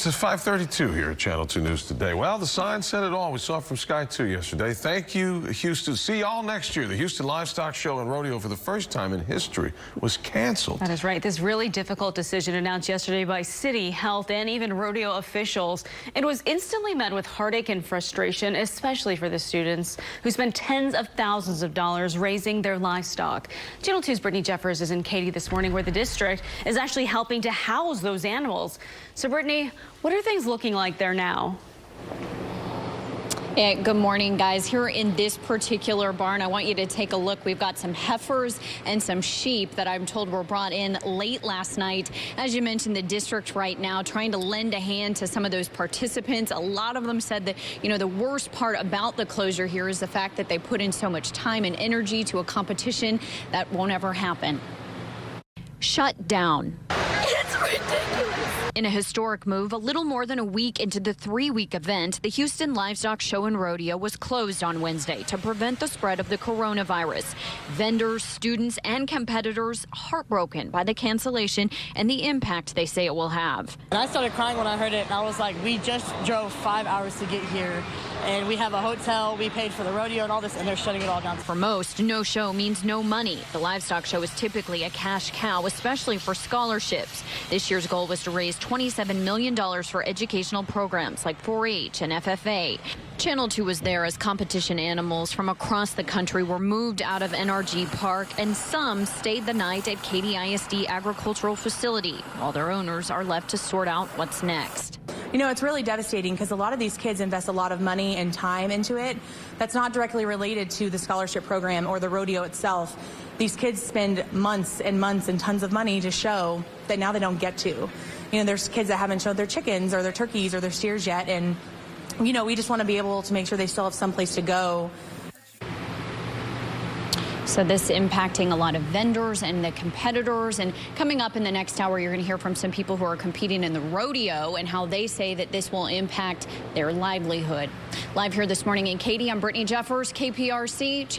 It's 5:32 here at Channel 2 News Today. Well, the sign said it all. We saw it from Sky 2 yesterday. Thank you, Houston. See y'all next year. The Houston Livestock Show and Rodeo, for the first time in history, was canceled. That is right. This really difficult decision announced yesterday by city, health, and even rodeo officials. It was instantly met with heartache and frustration, especially for the students who spent tens of thousands of dollars raising their livestock. Channel 2's Brittany Jeffers is in Katy this morning, where the district is actually helping to house those animals. So, Brittany, what are things looking like there now? Good morning, guys. Here in this particular barn, I want you to take a look. We've got some heifers and some sheep that I'm told were brought in late last night. As you mentioned, the district right now trying to lend a hand to some of those participants. A lot of them said that, the worst part about the closure here is the fact that they put in so much time and energy to a competition that won't ever happen. Shut down. It's ridiculous. In a historic move, a little more than a week into the 3-week event, the Houston Livestock Show and Rodeo was closed on Wednesday to prevent the spread of the coronavirus. Vendors, students, and competitors heartbroken by the cancellation and the impact they say it will have. And I started crying when I heard it, and I was like, we just drove 5 hours to get here, and we have a hotel, we paid for the rodeo and all this, and they're shutting it all down. For most, no show means no money. The Livestock Show is typically a cash cow, especially for scholarships. This year's goal was to raise $27 million for educational programs like 4-H and FFA. Channel 2 was there as competition animals from across the country were moved out of NRG Park, and some stayed the night at Katy ISD agricultural facility, while their owners are left to sort out what's next. It's really devastating because a lot of these kids invest a lot of money and time into it that's not directly related to the scholarship program or the rodeo itself. These kids spend months and months and tons of money to show that now they don't get to. There's kids that haven't showed their chickens or their turkeys or their steers yet, and we just want to be able to make sure they still have some place to go. So this impacting a lot of vendors and the competitors. And coming up in the next hour, you're going to hear from some people who are competing in the rodeo and how they say that this will impact their livelihood. Live here this morning in Katy, I'm Brittany Jeffers, KPRC.